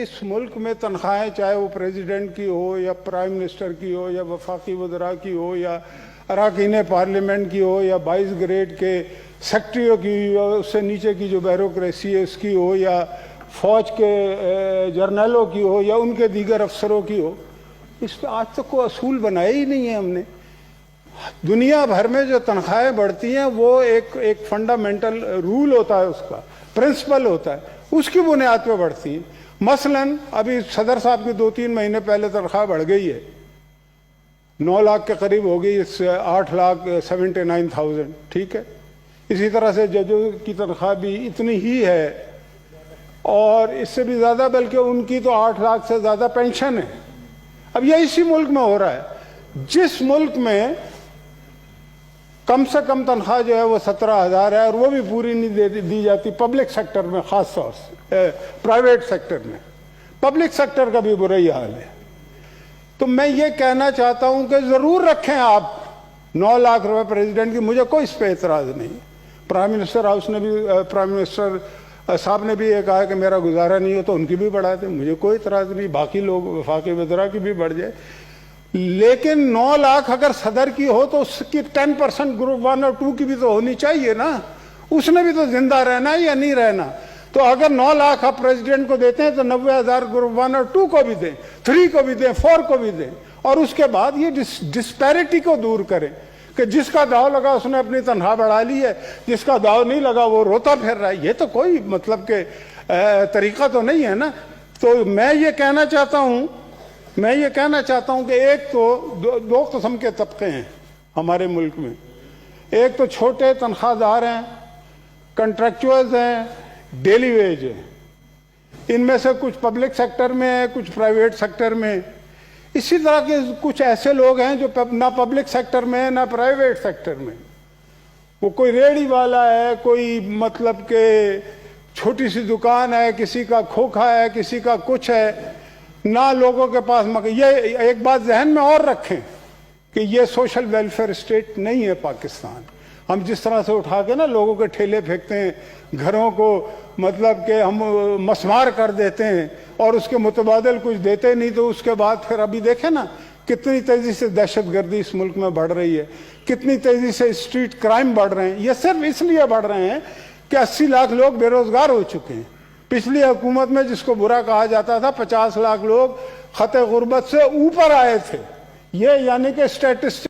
اس ملک میں تنخواہیں چاہے وہ پریزیڈنٹ کی ہو یا پرائم منسٹر کی ہو یا وفاقی وزراء کی ہو یا اراکین پارلیمنٹ کی ہو یا 22 گریڈ کے سیکٹریوں کی ہو، اس سے نیچے کی جو بیوروکریسی ہے اس کی ہو، یا فوج کے جرنیلوں کی ہو یا ان کے دیگر افسروں کی ہو، اس پہ آج تک کوئی اصول بنایا ہی نہیں ہے ہم نے۔ دنیا بھر میں جو تنخواہیں بڑھتی ہیں وہ ایک فنڈامنٹل رول ہوتا ہے، اس کا پرنسپل ہوتا ہے، اس کی بنیاد پہ بڑھتی ہیں۔ مثلاً ابھی صدر صاحب کی 2-3 مہینے پہلے تنخواہ بڑھ گئی ہے، 9 لاکھ کے قریب ہو گئی، 8,79,000، ٹھیک ہے۔ اسی طرح سے ججوں کی تنخواہ بھی اتنی ہی ہے، اور اس سے بھی زیادہ، بلکہ ان کی تو 8 لاکھ سے زیادہ پینشن ہے۔ اب یہ اسی ملک میں ہو رہا ہے، جس ملک میں کم سے کم تنخواہ جو ہے وہ 17,000 ہے، اور وہ بھی پوری نہیں دی جاتی پبلک سیکٹر میں، خاص طور سے پرائیویٹ سیکٹر میں۔ پبلک سیکٹر کا بھی برا ہی حال ہے۔ تو میں یہ کہنا چاہتا ہوں کہ ضرور رکھیں آپ 9 لاکھ روپے پریزیڈنٹ کی، مجھے کوئی اس پہ اعتراض نہیں۔ پرائم منسٹر ہاؤس نے بھی، پرائم منسٹر صاحب نے بھی یہ کہا کہ میرا گزارا نہیں ہو تو ان کی بھی بڑھا دیں، مجھے کوئی اعتراض نہیں، باقی لوگ وفاقی وزراء کی بھی بڑھ جائے۔ لیکن 9 لاکھ اگر صدر کی ہو تو اس کی 10% گروپ 1 اور 2 کی بھی تو ہونی چاہیے نا، اس نے بھی تو زندہ رہنا ہے یا نہیں رہنا۔ تو اگر 9 لاکھ آپ پریزیڈنٹ کو دیتے ہیں تو 90,000 گروپ 1 اور 2 کو بھی دیں، 3 کو بھی دیں، 4 کو بھی دیں، اور اس کے بعد یہ ڈسپیرٹی کو دور کریں کہ جس کا داؤ لگا اس نے اپنی تنخواہ بڑھا لی ہے، جس کا داؤ نہیں لگا وہ روتا پھر رہا ہے۔ یہ تو کوئی مطلب کہ طریقہ تو نہیں ہے نا۔ تو میں یہ کہنا چاہتا ہوں کہ ایک تو دو قسم کے طبقے ہیں ہمارے ملک میں۔ ایک تو چھوٹے تنخواہ دار ہیں، کنٹریکچوئلز ہیں، ڈیلی ویج ہیں، ان میں سے کچھ پبلک سیکٹر میں ہیں، کچھ پرائیویٹ سیکٹر میں۔ اسی طرح کے کچھ ایسے لوگ ہیں جو نہ پبلک سیکٹر میں نہ پرائیویٹ سیکٹر میں، وہ کوئی ریڑھی والا ہے، کوئی مطلب کہ چھوٹی سی دکان ہے، کسی کا کھوکھا ہے، کسی کا کچھ ہے، نہ لوگوں کے پاس یہ ایک بات ذہن میں اور رکھیں کہ یہ سوشل ویلفیئر اسٹیٹ نہیں ہے پاکستان۔ ہم جس طرح سے اٹھا کے نا لوگوں کے ٹھیلے پھینکتے ہیں، گھروں کو مطلب کہ ہم مسمار کر دیتے ہیں اور اس کے متبادل کچھ دیتے نہیں، تو اس کے بعد پھر ابھی دیکھیں نا کتنی تیزی سے دہشت گردی اس ملک میں بڑھ رہی ہے، کتنی تیزی سے اسٹریٹ کرائم بڑھ رہے ہیں۔ یہ صرف اس لیے بڑھ رہے ہیں کہ 80 لاکھ لوگ بے روزگار ہو چکے ہیں۔ پچھلی حکومت میں جس کو برا کہا جاتا تھا 50 لاکھ لوگ خط غربت سے اوپر آئے تھے، یہ یعنی کہ اسٹیٹسٹک